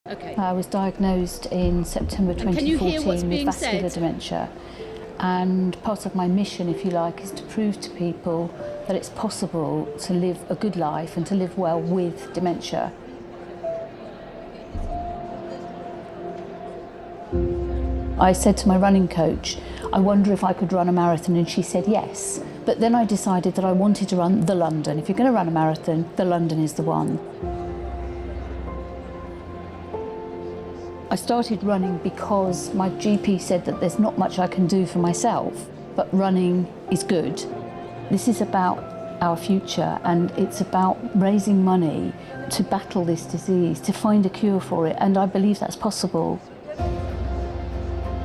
Okay. I was diagnosed in September And can you hear 2014 what's with being vascular said? dementia. And part of my mission, if you like, is to prove to people that it's possible to live a good life and to live well with dementia. I said to my running coach, I wonder if I could run a marathon, and she said yes. But then I decided that I wanted to run the London. If you're going to run a marathon, the London is the one. I started running because my GP said that there's not much I can do for myself, but running is good. This is about our future, and it's about raising money to battle this disease, to find a cure for it, and I believe that's possible.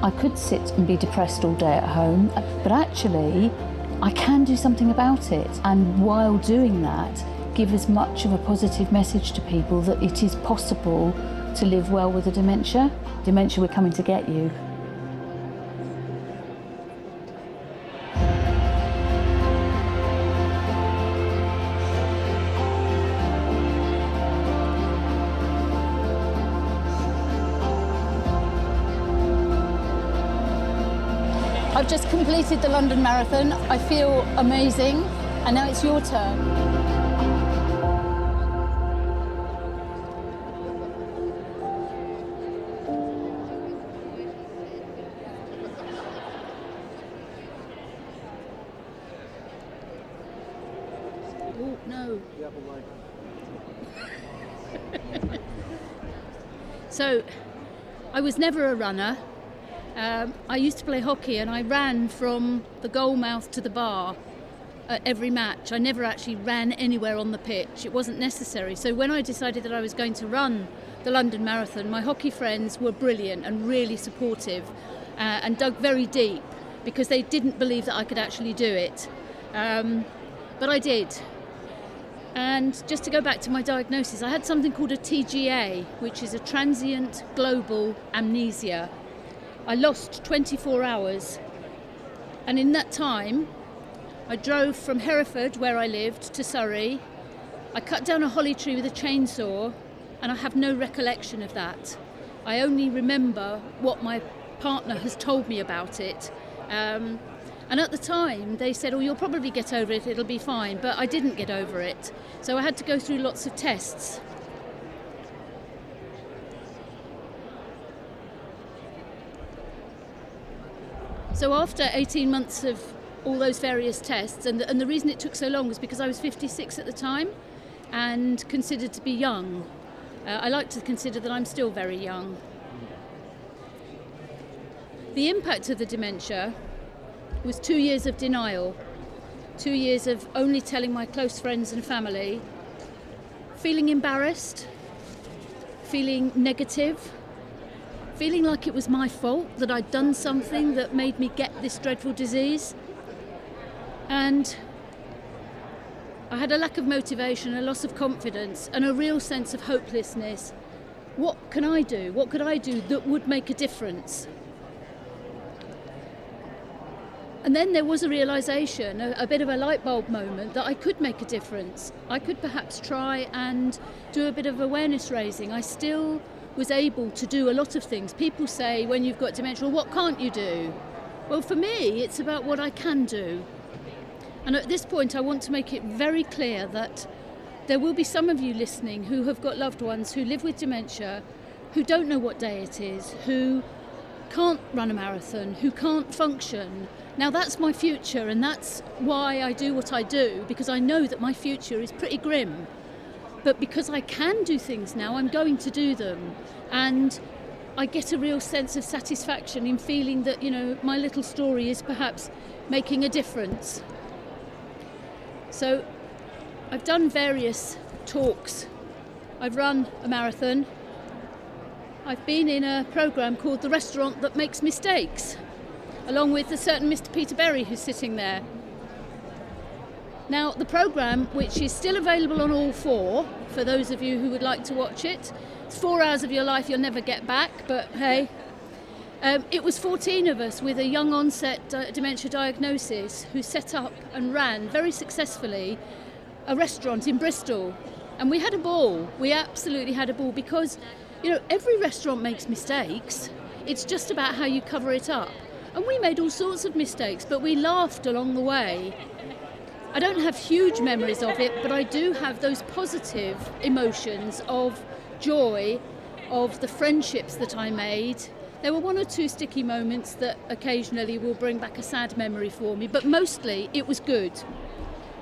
I could sit and be depressed all day at home, but actually I can do something about it, and while doing that, give as much of a positive message to people that it is possible to live well with a dementia. Dementia, we're coming to get you. I've just completed the London Marathon. I feel amazing, and now it's your turn. Oh, no. So, I was never a runner. I used to play hockey, and I ran from the goal mouth to the bar at every match. I never actually ran anywhere on the pitch. It wasn't necessary. So when I decided that I was going to run the London Marathon, my hockey friends were brilliant and really supportive and dug very deep because they didn't believe that I could actually do it. But I did. And just to go back to my diagnosis, I had something called a TGA, which is a transient global amnesia. I lost 24 hours, and in that time I drove from Hereford, where I lived, to Surrey. I cut down a holly tree with a chainsaw, and I have no recollection of that. I only remember what my partner has told me about it. And at the time they said, oh, you'll probably get over it, it'll be fine, but I didn't get over it. So I had to go through lots of tests. So after 18 months of all those various tests, and the reason it took so long was because I was 56 at the time and considered to be young. I like to consider that I'm still very young. The impact of the dementia was 2 years of denial, 2 years of only telling my close friends and family, feeling embarrassed, feeling negative, feeling like it was my fault that I'd done something that made me get this dreadful disease. And I had a lack of motivation, a loss of confidence, and a real sense of hopelessness. What can I do? What could I do that would make a difference? And then there was a realisation, a bit of a light bulb moment, that I could make a difference. I could perhaps try and do a bit of awareness raising. I still was able to do a lot of things. People say when you've got dementia, well, what can't you do? Well, for me, it's about what I can do. And at this point, I want to make it very clear that there will be some of you listening who have got loved ones who live with dementia, who don't know what day it is, who can't run a marathon, who can't function. Now that's my future, and that's why I do what I do, because I know that my future is pretty grim. But because I can do things now, I'm going to do them. And I get a real sense of satisfaction in feeling that, my little story is perhaps making a difference. So I've done various talks. I've run a marathon. I've been in a programme called The Restaurant That Makes Mistakes, along with a certain Mr. Peter Berry who's sitting there. Now, the programme, which is still available on All 4, for those of you who would like to watch it, it's 4 hours of your life you'll never get back, but hey. It was 14 of us with a young onset dementia diagnosis who set up and ran very successfully a restaurant in Bristol. And we had a ball. We absolutely had a ball because every restaurant makes mistakes. It's just about how you cover it up. And we made all sorts of mistakes, but we laughed along the way. I don't have huge memories of it, but I do have those positive emotions of joy, of the friendships that I made. There were one or two sticky moments that occasionally will bring back a sad memory for me, but mostly it was good.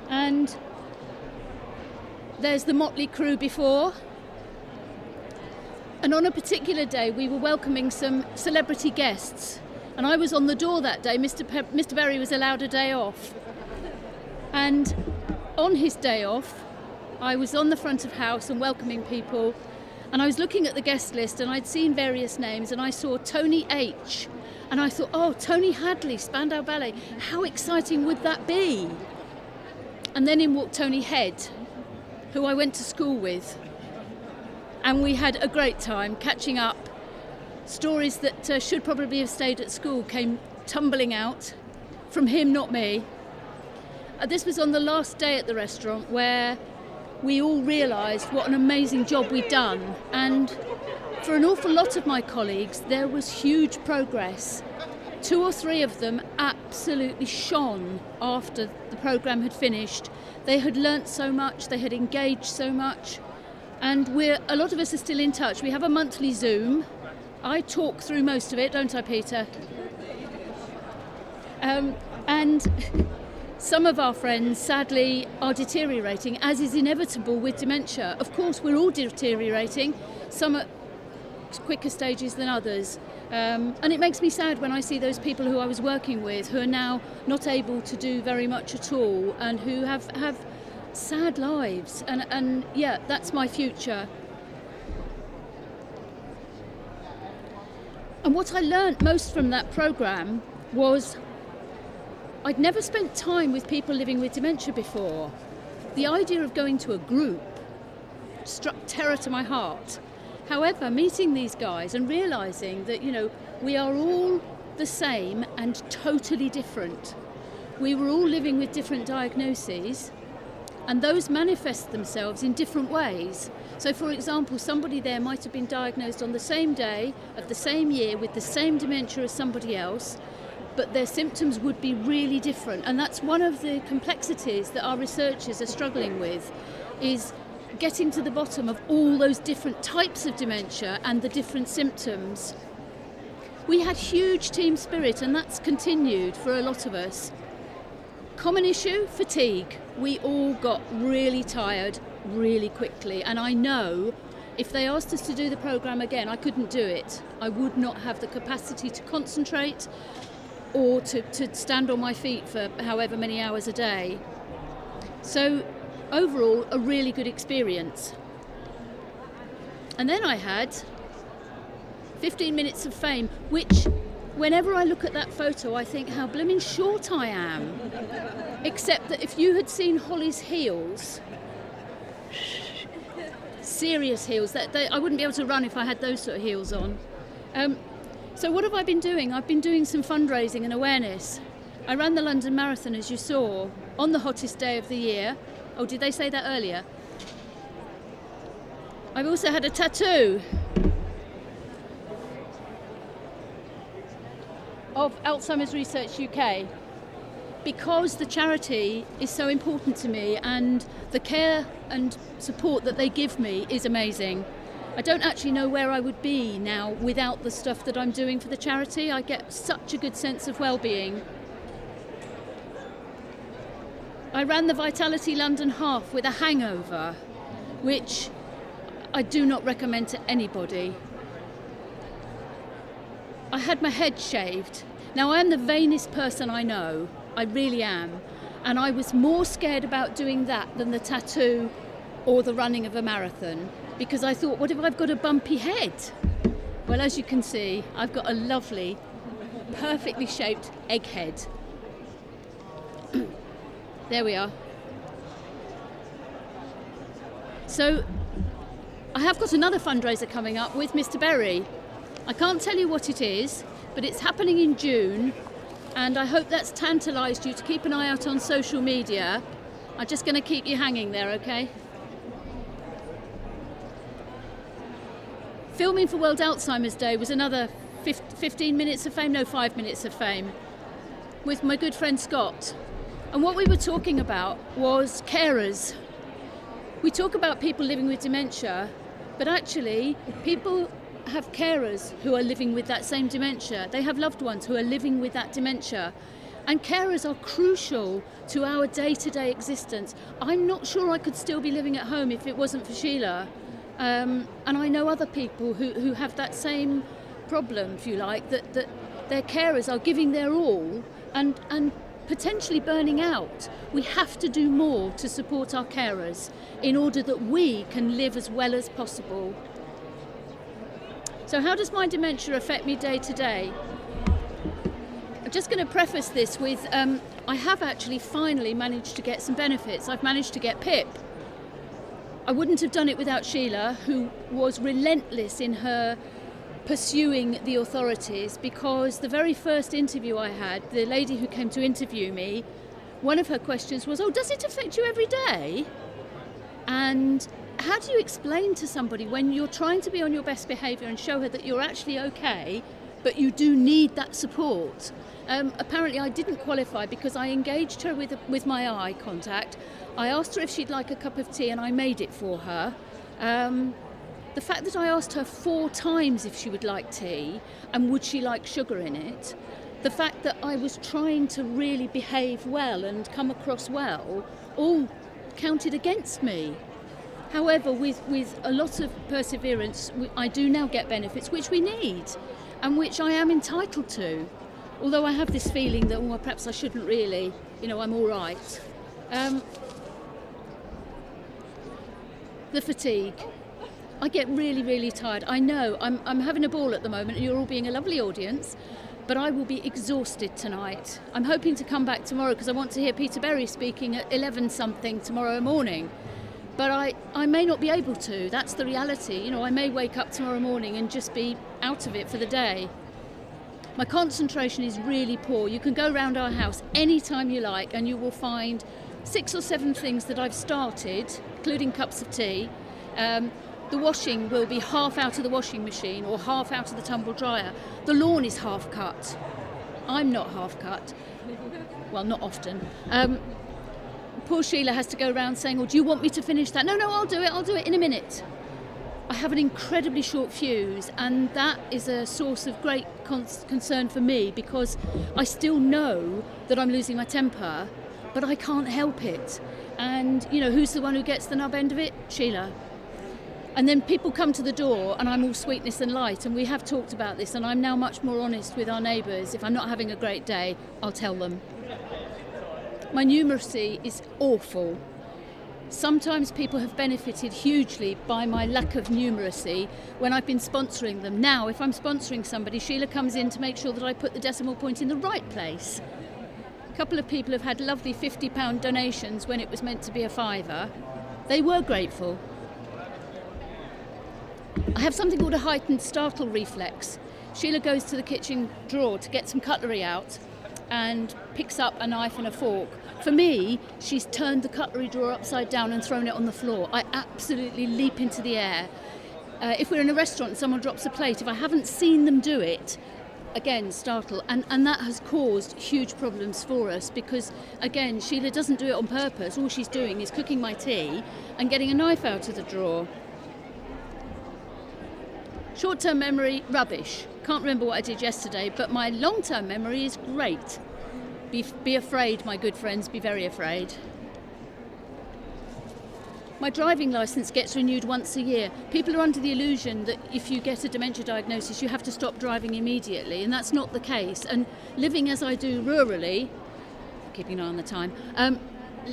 And there's the motley crew before. And on a particular day, we were welcoming some celebrity guests. And I was on the door that day. Mr. Berry was allowed a day off. And on his day off, I was on the front of house and welcoming people. And I was looking at the guest list and I'd seen various names and I saw Tony H. And I thought, oh, Tony Hadley, Spandau Ballet. How exciting would that be? And then in walked Tony Head, who I went to school with. And we had a great time catching up. Stories that should probably have stayed at school came tumbling out from him, not me. This was on the last day at the restaurant where we all realised what an amazing job we'd done. And for an awful lot of my colleagues, there was huge progress. 2 or 3 of them absolutely shone after the programme had finished. They had learnt so much, they had engaged so much. And a lot of us are still in touch. We have a monthly Zoom. I talk through most of it, don't I, Peter? And some of our friends, sadly, are deteriorating, as is inevitable with dementia. Of course, we're all deteriorating, some at quicker stages than others. And it makes me sad when I see those people who I was working with who are now not able to do very much at all and who have sad lives. And yeah, that's my future. And what I learnt most from that programme was I'd never spent time with people living with dementia before. The idea of going to a group struck terror to my heart. However, meeting these guys and realising that, we are all the same and totally different. We were all living with different diagnoses, and those manifest themselves in different ways. So, for example, somebody there might have been diagnosed on the same day of the same year with the same dementia as somebody else, but their symptoms would be really different. And that's one of the complexities that our researchers are struggling with, is getting to the bottom of all those different types of dementia and the different symptoms. We had huge team spirit, and that's continued for a lot of us. Common issue, fatigue. We all got really tired really quickly, and I know if they asked us to do the programme again, I couldn't do it. I would not have the capacity to concentrate or to stand on my feet for however many hours a day. So overall, a really good experience. And then I had 15 minutes of fame, which whenever I look at that photo, I think how blooming short I am. Except that if you had seen Holly's heels, serious heels, I wouldn't be able to run if I had those sort of heels on. So what have I been doing? I've been doing some fundraising and awareness. I ran the London Marathon, as you saw, on the hottest day of the year. Oh, did they say that earlier? I've also had a tattoo of Alzheimer's Research UK, because the charity is so important to me and the care and support that they give me is amazing. I don't actually know where I would be now without the stuff that I'm doing for the charity. I get such a good sense of well-being. I ran the Vitality London Half with a hangover, which I do not recommend to anybody. I had my head shaved. Now, I am the vainest person I know. I really am. And I was more scared about doing that than the tattoo or the running of a marathon, because I thought, what if I've got a bumpy head? Well, as you can see, I've got a lovely, perfectly shaped egg head. There we are. So I have got another fundraiser coming up with Mr. Berry. I can't tell you what it is, but it's happening in June, and I hope that's tantalised you to keep an eye out on social media. I'm just going to keep you hanging there, okay? Filming for World Alzheimer's Day was another 15 minutes of fame, no, 5 minutes of fame, with my good friend Scott. And what we were talking about was carers. We talk about people living with dementia, but actually people have carers who are living with that same dementia. They have loved ones who are living with that dementia. And carers are crucial to our day-to-day existence. I'm not sure I could still be living at home if it wasn't for Sheila. And I know other people who have that same problem, if you like, that their carers are giving their all and potentially burning out. We have to do more to support our carers in order that we can live as well as possible. So how does my dementia affect me day to day? I'm just going to preface this with I have actually finally managed to get some benefits. I've managed to get PIP. I wouldn't have done it without Sheila, who was relentless in her pursuing the authorities, because the very first interview I had, the lady who came to interview me, one of her questions was, "Oh, does it affect you every day?" And how do you explain to somebody when you're trying to be on your best behaviour and show her that you're actually okay, but you do need that support? Apparently I didn't qualify because I engaged her with my eye contact. I asked her if she'd like a cup of tea and I made it for her. The fact that I asked her 4 times if she would like tea and would she like sugar in it, the fact that I was trying to really behave well and come across well, all counted against me. However, with a lot of perseverance, I do now get benefits which we need and which I am entitled to. Although I have this feeling that, well, perhaps I shouldn't really, I'm all right. The fatigue. I get really, really tired. I know I'm having a ball at the moment and you're all being a lovely audience, but I will be exhausted tonight. I'm hoping to come back tomorrow because I want to hear Peter Berry speaking at 11 something tomorrow morning. But I may not be able to. That's the reality. I may wake up tomorrow morning and just be out of it for the day. My concentration is really poor. You can go around our house anytime you like and you will find 6 or 7 things that I've started, including cups of tea. The washing will be half out of the washing machine or half out of the tumble dryer. The lawn is half cut. I'm not half cut. Well, not often. Poor Sheila has to go around saying, "Oh, do you want me to finish that?" No, I'll do it in a minute. I have an incredibly short fuse, and that is a source of great concern for me because I still know that I'm losing my temper, but I can't help it. And, who's the one who gets the nub end of it? Sheila. And then people come to the door and I'm all sweetness and light, and we have talked about this, and I'm now much more honest with our neighbours. If I'm not having a great day, I'll tell them. My numeracy is awful. Sometimes people have benefited hugely by my lack of numeracy when I've been sponsoring them. Now, if I'm sponsoring somebody, Sheila comes in to make sure that I put the decimal point in the right place. A couple of people have had lovely £50 donations when it was meant to be a £5. They were grateful. I have something called a heightened startle reflex. Sheila goes to the kitchen drawer to get some cutlery out and picks up a knife and a fork. For me, she's turned the cutlery drawer upside down and thrown it on the floor. I absolutely leap into the air. If we're in a restaurant and someone drops a plate, if I haven't seen them do it, again, startle. And that has caused huge problems for us because, again, Sheila doesn't do it on purpose. All she's doing is cooking my tea and getting a knife out of the drawer. Short-term memory, rubbish. Can't remember what I did yesterday, but my long-term memory is great. Be afraid, my good friends, be very afraid. My driving licence gets renewed once a year. People are under the illusion that if you get a dementia diagnosis, you have to stop driving immediately, and that's not the case. And living as I do rurally, keeping an eye on the time,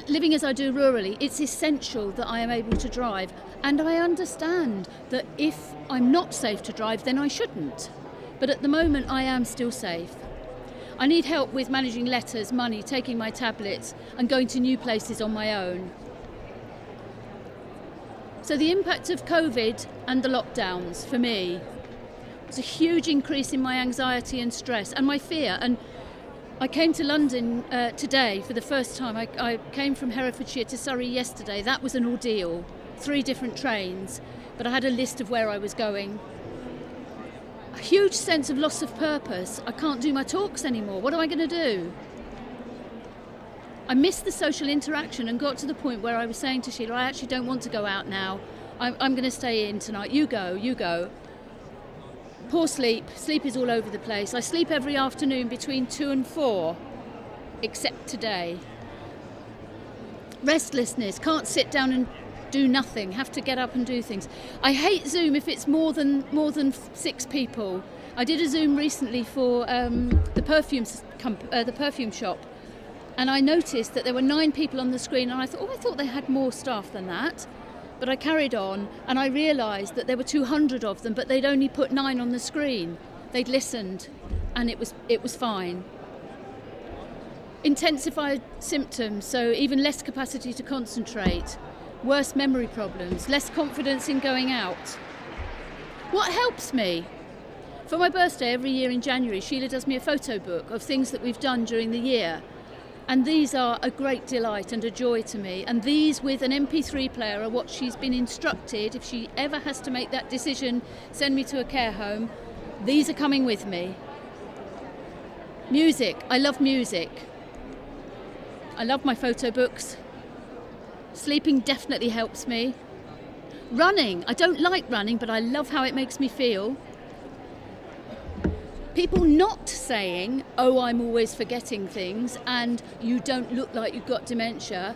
living as I do rurally, it's essential that I am able to drive. And I understand that if I'm not safe to drive, then I shouldn't. But at the moment, I am still safe. I need help with managing letters, money, taking my tablets, and going to new places on my own. So the impact of COVID and the lockdowns for me was a huge increase in my anxiety and stress and my fear. And I came to London today for the first time. I came from Herefordshire to Surrey yesterday. That was an ordeal, 3 different trains, but I had a list of where I was going. a huge sense of loss of purpose. I can't do my talks anymore. What am I going to do? I missed the social interaction and got to the point where I was saying to Sheila, I actually don't want to go out now. I'm going to stay in tonight. You go. Poor sleep. Sleep is all over the place. I sleep every afternoon between 2 and 4, except today. Restlessness. Can't sit down and do nothing. Have to get up and do things. I hate Zoom if it's more than 6 people. I did a Zoom recently for the perfume shop. And I noticed that there were 9 people on the screen, and I thought they had more staff than that. But I carried on, and I realised that there were 200 of them, but they'd only put 9 on the screen. They'd listened, and it was fine. Intensified symptoms, so even less capacity to concentrate, worse memory problems, less confidence in going out. What helps me? For my birthday every year in January, Sheila does me a photo book of things that we've done during the year. And these are a great delight and a joy to me. And these, with an MP3 player, are what she's been instructed. If she ever has to make that decision, send me to a care home, these are coming with me. Music. I love music. I love my photo books. Sleeping definitely helps me. Running. I don't like running, but I love how it makes me feel. People not saying, oh, I'm always forgetting things and you don't look like you've got dementia.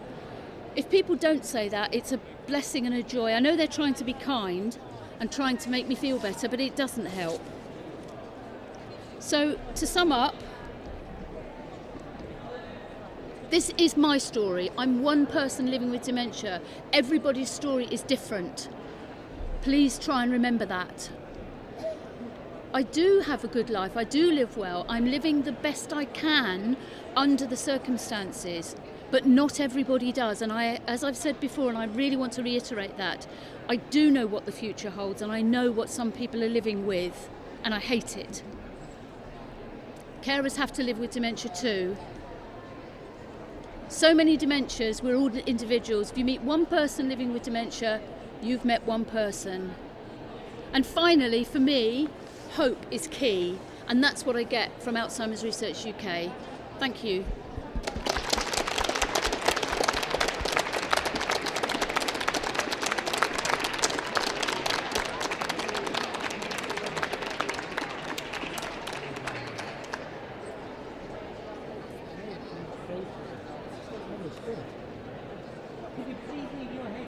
If people don't say that, it's a blessing and a joy. I know they're trying to be kind and trying to make me feel better, but it doesn't help. So to sum up, this is my story. I'm one person living with dementia. Everybody's story is different. Please try and remember that. I do have a good life, I do live well, I'm living the best I can under the circumstances, but not everybody does. And as I've said before, and I really want to reiterate that, I do know what the future holds, and I know what some people are living with, and I hate it. Carers have to live with dementia too. So many dementias, we're all individuals. If you meet one person living with dementia, you've met one person. And finally, for me, hope is key, and that's what I get from Alzheimer's Research UK. Thank you.